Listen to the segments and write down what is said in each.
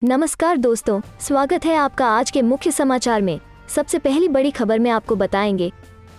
नमस्कार दोस्तों, स्वागत है आपका आज के मुख्य समाचार में। सबसे पहली बड़ी खबर में आपको बताएंगे,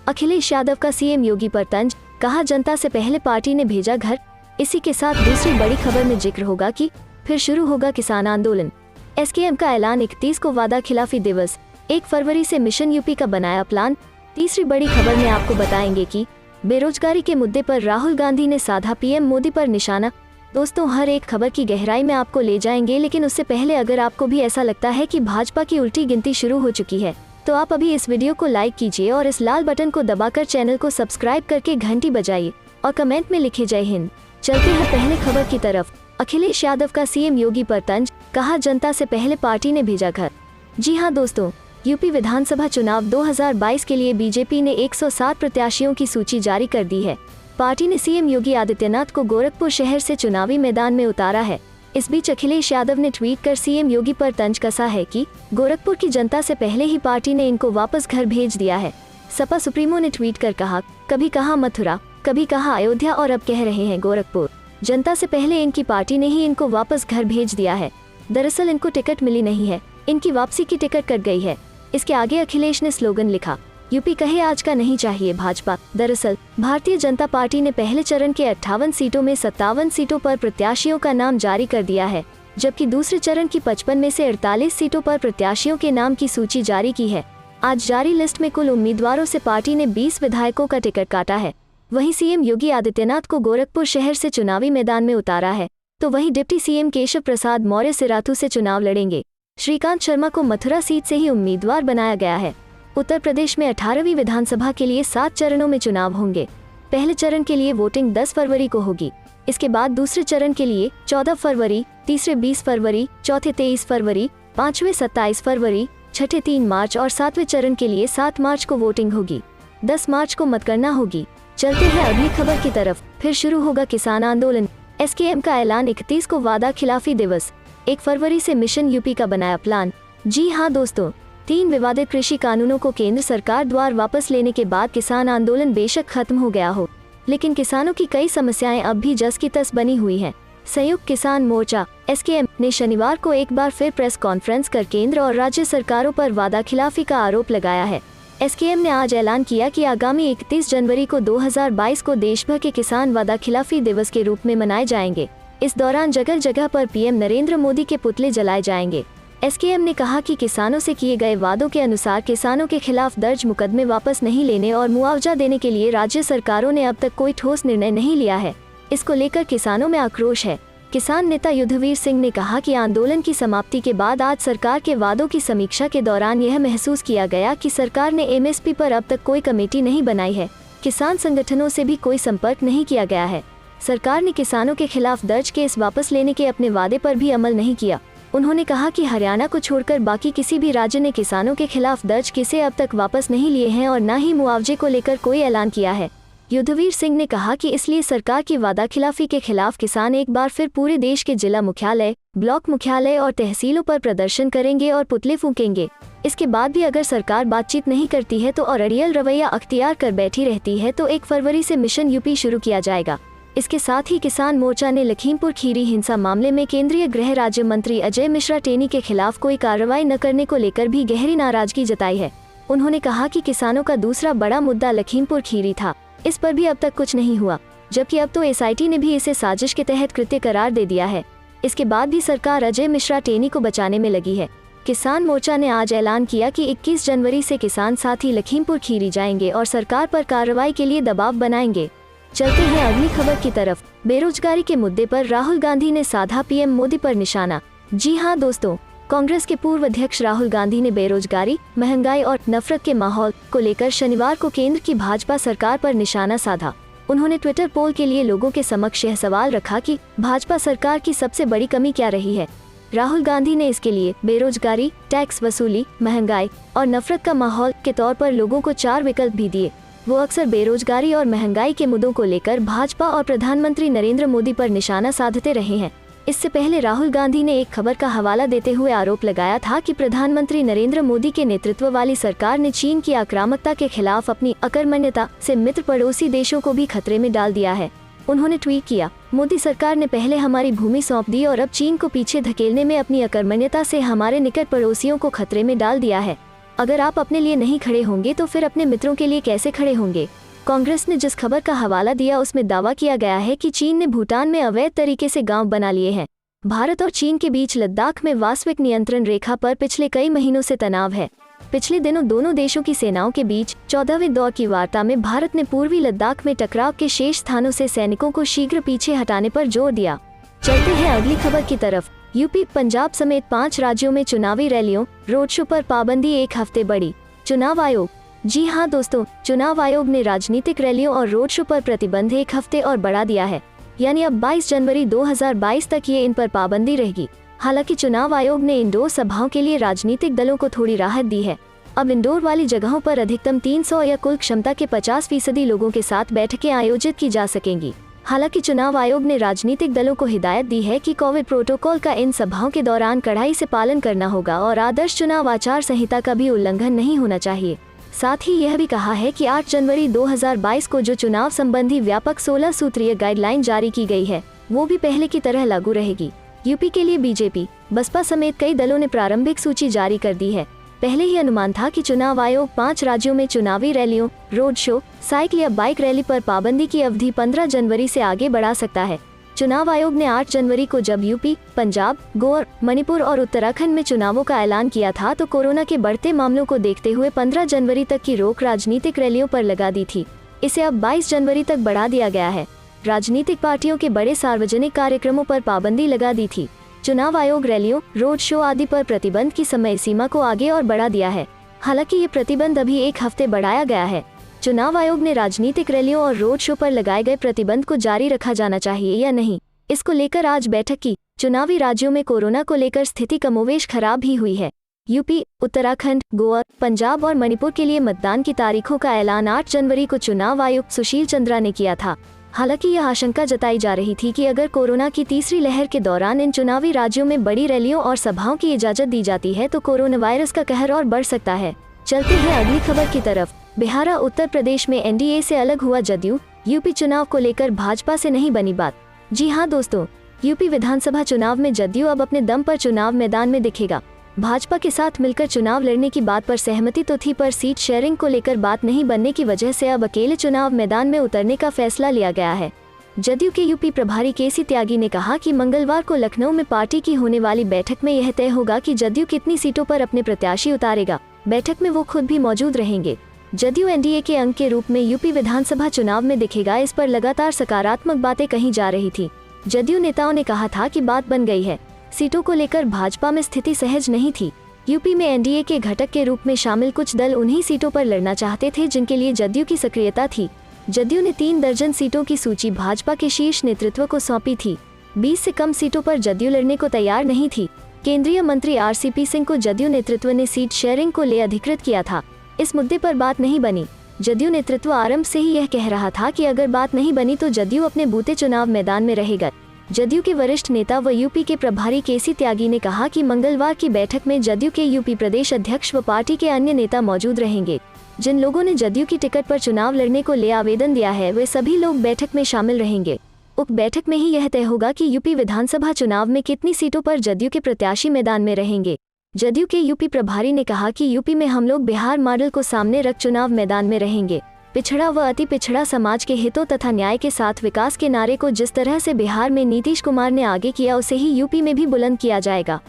अखिलेश यादव का सीएम योगी पर तंज, कहा जनता से पहले पार्टी ने भेजा घर। इसी के साथ दूसरी बड़ी खबर में जिक्र होगा कि फिर शुरू होगा किसान आंदोलन। एसकेएम का ऐलान, 31 को वादा खिलाफी दिवस, 1 फरवरी से मिशन यूपी का बनाया प्लान। तीसरी बड़ी खबर में आपको बताएंगे कि बेरोजगारी के मुद्दे पर राहुल गांधी ने साधा पीएम मोदी पर निशाना। दोस्तों, हर एक खबर की गहराई में आपको ले जाएंगे, लेकिन उससे पहले अगर आपको भी ऐसा लगता है कि भाजपा की उल्टी गिनती शुरू हो चुकी है तो आप अभी इस वीडियो को लाइक कीजिए और इस लाल बटन को दबाकर चैनल को सब्सक्राइब करके घंटी बजाइए और कमेंट में लिखे जय हिंद। चलते हैं पहले खबर की तरफ। अखिलेश यादव का सीएम योगी पर तंज, कहा जनता से पहले पार्टी ने भेजा घर। जी हाँ दोस्तों, यूपी विधानसभा चुनाव 2022 के लिए बीजेपी ने 107 प्रत्याशियों की सूची जारी कर दी है। पार्टी ने सीएम योगी आदित्यनाथ को गोरखपुर शहर से चुनावी मैदान में उतारा है। इस बीच अखिलेश यादव ने ट्वीट कर सीएम योगी पर तंज कसा है कि गोरखपुर की जनता से पहले ही पार्टी ने इनको वापस घर भेज दिया है। सपा सुप्रीमो ने ट्वीट कर कहा, कभी कहा मथुरा, कभी कहा अयोध्या और अब कह रहे हैं गोरखपुर। जनता से पहले इनकी पार्टी ने ही इनको वापस घर भेज दिया है। दरअसल इनको टिकट मिली नहीं है, इनकी वापसी की टिकट कट गई है। इसके आगे अखिलेश ने स्लोगन लिखा, यूपी कहे आज का नहीं चाहिए भाजपा। दरअसल भारतीय जनता पार्टी ने पहले चरण के 58 सीटों में 57 सीटों पर प्रत्याशियों का नाम जारी कर दिया है, जबकि दूसरे चरण की 55 में से 48 सीटों पर प्रत्याशियों के नाम की सूची जारी की है। आज जारी लिस्ट में कुल उम्मीदवारों से पार्टी ने 20 विधायकों का टिकट काटा है। वहीं सीएम योगी आदित्यनाथ को गोरखपुर शहर से चुनावी मैदान में उतारा है, तो वहीं डिप्टी सीएम केशव प्रसाद मौर्य सिराथू से चुनाव लड़ेंगे। श्रीकांत शर्मा को मथुरा सीट से ही उम्मीदवार बनाया गया है। उत्तर प्रदेश में 18वीं विधानसभा के लिए 7 चरणों में चुनाव होंगे। पहले चरण के लिए वोटिंग 10 फरवरी को होगी। इसके बाद दूसरे चरण के लिए 14 फरवरी, तीसरे 20 फरवरी, चौथे 23 फरवरी, पांचवें 27 फरवरी, छठे 3 मार्च और 7वें चरण के लिए 7 मार्च को वोटिंग होगी। 10 मार्च को मतगणना होगी। चलते हैं अगली खबर की तरफ। फिर शुरू होगा किसान आंदोलन। एसकेएम का ऐलान, 31 को वादा खिलाफी दिवस, 1 फरवरी से मिशन यूपी का बनाया प्लान। जी हाँ दोस्तों, 3 विवादित कृषि कानूनों को केंद्र सरकार द्वारा वापस लेने के बाद किसान आंदोलन बेशक खत्म हो गया हो, लेकिन किसानों की कई समस्याएं अब भी जस की तस बनी हुई हैं। संयुक्त किसान मोर्चा एसकेएम ने शनिवार को एक बार फिर प्रेस कॉन्फ्रेंस कर केंद्र और राज्य सरकारों पर वादा खिलाफी का आरोप लगाया है। एसकेएम ने आज ऐलान किया कि आगामी 31 जनवरी को 2022 को देश भर के किसान वादा खिलाफी दिवस के रूप में मनाए जाएंगे। इस दौरान जगह जगह पर पीएम नरेंद्र मोदी के पुतले जलाए जाएंगे। एसकेएम ने कहा कि किसानों से किए गए वादों के अनुसार किसानों के खिलाफ दर्ज मुकदमे वापस नहीं लेने और मुआवजा देने के लिए राज्य सरकारों ने अब तक कोई ठोस निर्णय नहीं लिया है। इसको लेकर किसानों में आक्रोश है। किसान नेता युद्धवीर सिंह ने कहा कि आंदोलन की समाप्ति के बाद आज सरकार के वादों की समीक्षा के दौरान यह महसूस किया गया कि सरकार ने एमएसपी पर अब तक कोई कमेटी नहीं बनाई है। किसान संगठनों से भी कोई संपर्क नहीं किया गया है। सरकार ने किसानों के खिलाफ दर्ज केस वापस लेने के अपने वादे पर भी अमल नहीं किया। उन्होंने कहा कि हरियाणा को छोड़कर बाकी किसी भी राज्य ने किसानों के खिलाफ दर्ज केसें अब तक वापस नहीं लिए हैं और न ही मुआवजे को लेकर कोई ऐलान किया है। युद्धवीर सिंह ने कहा कि इसलिए सरकार की वादाखिलाफी के खिलाफ किसान एक बार फिर पूरे देश के जिला मुख्यालय, ब्लॉक मुख्यालय और तहसीलों पर प्रदर्शन करेंगे और पुतले फूंकेंगे। इसके बाद भी अगर सरकार बातचीत नहीं करती है तो और अड़ियल रवैया अख्तियार कर बैठी रहती है तो 1 फरवरी से मिशन यूपी शुरू किया जाएगा। इसके साथ ही किसान मोर्चा ने लखीमपुर खीरी हिंसा मामले में केंद्रीय गृह राज्य मंत्री अजय मिश्रा टेनी के खिलाफ कोई कार्रवाई न करने को लेकर भी गहरी नाराजगी जताई है। उन्होंने कहा कि किसानों का दूसरा बड़ा मुद्दा लखीमपुर खीरी था, इस पर भी अब तक कुछ नहीं हुआ, जबकि अब तो एसआईटी ने भी इसे साजिश के तहत कृत्य करार दे दिया है। इसके बाद भी सरकार अजय मिश्रा टेनी को बचाने में लगी है। किसान मोर्चा ने आज ऐलान किया कि 21 जनवरी से किसान साथी लखीमपुर खीरी जाएंगे और सरकार पर कार्रवाई के लिए दबाव बनाएंगे। चलते हैं अगली खबर की तरफ। बेरोजगारी के मुद्दे पर राहुल गांधी ने साधा पीएम मोदी पर निशाना। जी हां दोस्तों, कांग्रेस के पूर्व अध्यक्ष राहुल गांधी ने बेरोजगारी, महंगाई और नफरत के माहौल को लेकर शनिवार को केंद्र की भाजपा सरकार पर निशाना साधा। उन्होंने ट्विटर पोल के लिए लोगों के समक्ष यह सवाल रखा कि भाजपा सरकार की सबसे बड़ी कमी क्या रही है। राहुल गांधी ने इसके लिए बेरोजगारी, टैक्स वसूली, महंगाई और नफरत का माहौल के तौर पर लोगों को 4 विकल्प भी दिए। वो अक्सर बेरोजगारी और महंगाई के मुद्दों को लेकर भाजपा और प्रधानमंत्री नरेंद्र मोदी पर निशाना साधते रहे हैं। इससे पहले राहुल गांधी ने एक खबर का हवाला देते हुए आरोप लगाया था कि प्रधानमंत्री नरेंद्र मोदी के नेतृत्व वाली सरकार ने चीन की आक्रामकता के खिलाफ अपनी अकर्मण्यता से मित्र पड़ोसी देशों को भी खतरे में डाल दिया है। उन्होंने ट्वीट किया, मोदी सरकार ने पहले हमारी भूमि सौंप दी और अब चीन को पीछे धकेलने में अपनी अकर्मण्यता से हमारे निकट पड़ोसियों को खतरे में डाल दिया है। अगर आप अपने लिए नहीं खड़े होंगे तो फिर अपने मित्रों के लिए कैसे खड़े होंगे। कांग्रेस ने जिस खबर का हवाला दिया उसमें दावा किया गया है कि चीन ने भूटान में अवैध तरीके से गांव बना लिए हैं। भारत और चीन के बीच लद्दाख में वास्तविक नियंत्रण रेखा पर पिछले कई महीनों से तनाव है। पिछले दिनों दोनों देशों की सेनाओं के बीच 14वें दौर की वार्ता में भारत ने पूर्वी लद्दाख में टकराव के शेष स्थानों से सैनिकों को शीघ्र पीछे हटाने पर जोर दिया। चलते हैं अगली खबर की तरफ। यूपी, पंजाब समेत 5 राज्यों में चुनावी रैलियों, रोड शो पर पाबंदी 1 हफ्ते बढ़ी। चुनाव आयोग। जी हाँ दोस्तों, चुनाव आयोग ने राजनीतिक रैलियों और रोड शो पर प्रतिबंध 1 हफ्ते और बढ़ा दिया है, यानी अब 22 जनवरी 2022 तक ये इन पर पाबंदी रहेगी। हालांकि चुनाव आयोग ने इंडोर सभाओं के लिए राजनीतिक दलों को थोड़ी राहत दी है। अब इंडोर वाली जगहों पर अधिकतम 300 या कुल क्षमता के 50% लोगों के साथ बैठकें आयोजित की जा सकेंगी। हालांकि चुनाव आयोग ने राजनीतिक दलों को हिदायत दी है कि कोविड प्रोटोकॉल का इन सभाओं के दौरान कड़ाई से पालन करना होगा और आदर्श चुनाव आचार संहिता का भी उल्लंघन नहीं होना चाहिए। साथ ही यह भी कहा है कि 8 जनवरी 2022 को जो चुनाव संबंधी व्यापक 16 सूत्रीय गाइडलाइन जारी की गई है वो भी पहले की तरह लागू रहेगी। यूपी के लिए बीजेपी, बसपा समेत कई दलों ने प्रारंभिक सूची जारी कर दी है। पहले ही अनुमान था कि चुनाव आयोग 5 राज्यों में चुनावी रैलियों, रोड शो, साइकिल या बाइक रैली पर पाबंदी की अवधि 15 जनवरी से आगे बढ़ा सकता है। चुनाव आयोग ने 8 जनवरी को जब यूपी, पंजाब, गोवा, मणिपुर और उत्तराखंड में चुनावों का ऐलान किया था तो कोरोना के बढ़ते मामलों को देखते हुए 15 जनवरी तक की रोक राजनीतिक रैलियों पर लगा दी थी। इसे अब 22 जनवरी तक बढ़ा दिया गया है। राजनीतिक पार्टियों के बड़े सार्वजनिक कार्यक्रमों पर पाबंदी लगा दी थी। चुनाव आयोग रैलियों, रोड शो आदि पर प्रतिबंध की समय सीमा को आगे और बढ़ा दिया है। हालांकि ये प्रतिबंध अभी 1 हफ्ते बढ़ाया गया है। चुनाव आयोग ने राजनीतिक रैलियों और रोड शो पर लगाए गए प्रतिबंध को जारी रखा जाना चाहिए या नहीं, इसको लेकर आज बैठक की। चुनावी राज्यों में कोरोना को लेकर स्थिति कमोवेश खराब ही हुई है। यूपी, उत्तराखंड, गोवा, पंजाब और मणिपुर के लिए मतदान की तारीखों का ऐलान 8 जनवरी को चुनाव आयुक्त सुशील चंद्रा ने किया था। हालांकि यह आशंका जताई जा रही थी कि अगर कोरोना की तीसरी लहर के दौरान इन चुनावी राज्यों में बड़ी रैलियों और सभाओं की इजाजत दी जाती है तो कोरोना वायरस का कहर और बढ़ सकता है। चलते हैं अगली खबर की तरफ। बिहार, उत्तर प्रदेश में एनडीए से अलग हुआ जदयू, यूपी चुनाव को लेकर भाजपा से नहीं बनी बात। जी हाँ दोस्तों, यूपी विधानसभा चुनाव में जदयू अब अपने दम पर चुनाव मैदान में दिखेगा। भाजपा के साथ मिलकर चुनाव लड़ने की बात पर सहमति तो थी, पर सीट शेयरिंग को लेकर बात नहीं बनने की वजह से अब अकेले चुनाव मैदान में उतरने का फैसला लिया गया है। जदयू के यूपी प्रभारी केसी त्यागी ने कहा कि मंगलवार को लखनऊ में पार्टी की होने वाली बैठक में यह तय होगा कि जदयू कितनी सीटों पर अपने प्रत्याशी उतारेगा। बैठक में वो खुद भी मौजूद रहेंगे। जदयू एनडीए के अंग के रूप में यूपी विधानसभा चुनाव में दिखेगा, इस पर लगातार सकारात्मक बातें कही जा रही थी। जदयू नेताओं ने कहा था कि बात बन गई है। सीटों को लेकर भाजपा में स्थिति सहज नहीं थी। यूपी में एनडीए के घटक के रूप में शामिल कुछ दल उन्हीं सीटों पर लड़ना चाहते थे जिनके लिए जदयू की सक्रियता थी। जदयू ने 3 दर्जन सीटों की सूची भाजपा के शीर्ष नेतृत्व को सौंपी थी। 20 से कम सीटों पर जदयू लड़ने को तैयार नहीं थी। केंद्रीय मंत्री आरसीपी सिंह को जदयू नेतृत्व ने सीट शेयरिंग को ले अधिकृत किया था। इस मुद्दे पर बात नहीं बनी। जदयू नेतृत्व आरंभ से ही यह कह रहा था कि अगर बात नहीं बनी तो जदयू अपने बूते चुनाव मैदान में रहेगा। जदयू के वरिष्ठ नेता व यूपी के प्रभारी केसी त्यागी ने कहा कि मंगलवार की बैठक में जदयू के यूपी प्रदेश अध्यक्ष व पार्टी के अन्य नेता मौजूद रहेंगे। जिन लोगों ने जदयू की टिकट पर चुनाव लड़ने को ले आवेदन दिया है वे सभी लोग बैठक में शामिल रहेंगे। उक्त बैठक में ही यह तय होगा कि यूपी विधानसभा चुनाव में कितनी सीटों पर जदयू के प्रत्याशी मैदान में रहेंगे। जदयू के यूपी प्रभारी ने कहा कि यूपी में हम लोग बिहार मॉडल को सामने रख चुनाव मैदान में रहेंगे। पिछड़ा व अति पिछड़ा समाज के हितों तथा न्याय के साथ विकास के नारे को जिस तरह से बिहार में नीतीश कुमार ने आगे किया उसे ही यूपी में भी बुलंद किया जाएगा।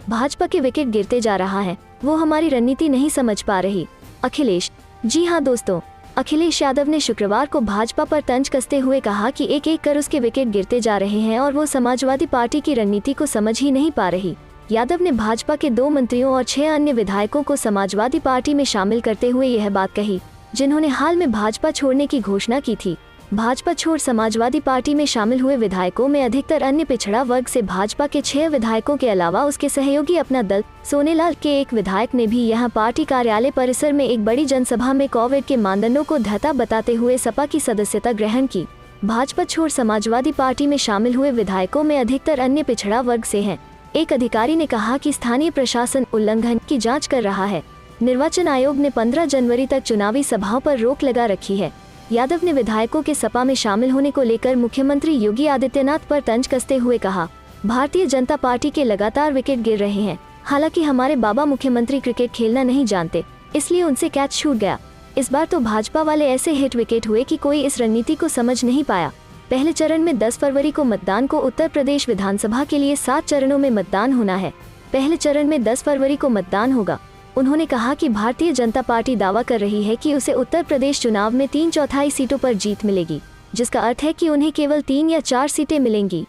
भाजपा के विकेट गिरते जा रहा है, वो हमारी रणनीति नहीं समझ पा रही। अखिलेश। जी हाँ दोस्तों, अखिलेश यादव ने शुक्रवार को भाजपा पर तंज कसते हुए कहा कि एक एक कर उसके विकेट गिरते जा रहे हैं और वो समाजवादी पार्टी की रणनीति को समझ ही नहीं पा रही। यादव ने भाजपा के 2 मंत्रियों और 6 अन्य विधायकों को समाजवादी पार्टी में शामिल करते हुए यह बात कही, जिन्होंने हाल में भाजपा छोड़ने की घोषणा की थी। भाजपा छोड़ समाजवादी पार्टी में शामिल हुए विधायकों में अधिकतर अन्य पिछड़ा वर्ग से भाजपा के 6 विधायकों के अलावा उसके सहयोगी अपना दल सोनेलाल के एक विधायक ने भी यहां पार्टी कार्यालय परिसर में एक बड़ी जनसभा में कोविड के मानदंडों को धता बताते हुए सपा की सदस्यता ग्रहण की। भाजपा छोड़ समाजवादी पार्टी में शामिल हुए विधायकों में अधिकतर अन्य पिछड़ा वर्ग से हैं। एक अधिकारी ने कहा कि स्थानीय प्रशासन उल्लंघन की जांच कर रहा है। निर्वाचन आयोग ने 15 जनवरी तक चुनावी सभाओं पर रोक लगा रखी है। यादव ने विधायकों के सपा में शामिल होने को लेकर मुख्यमंत्री योगी आदित्यनाथ पर तंज कसते हुए कहा, भारतीय जनता पार्टी के लगातार विकेट गिर रहे हैं। हालांकि हमारे बाबा मुख्यमंत्री क्रिकेट खेलना नहीं जानते, इसलिए उनसे कैच छूट गया। इस बार तो भाजपा वाले ऐसे हिट विकेट हुए कि कोई इस रणनीति को समझ नहीं पाया। पहले चरण में 10 फरवरी को मतदान को उत्तर प्रदेश विधानसभा के लिए 7 चरणों में मतदान होना है। पहले चरण में 10 फरवरी को मतदान होगा। उन्होंने कहा कि भारतीय जनता पार्टी दावा कर रही है कि उसे उत्तर प्रदेश चुनाव में 3/4 सीटों पर जीत मिलेगी, जिसका अर्थ है कि उन्हें केवल 3 या 4 सीटें मिलेंगी।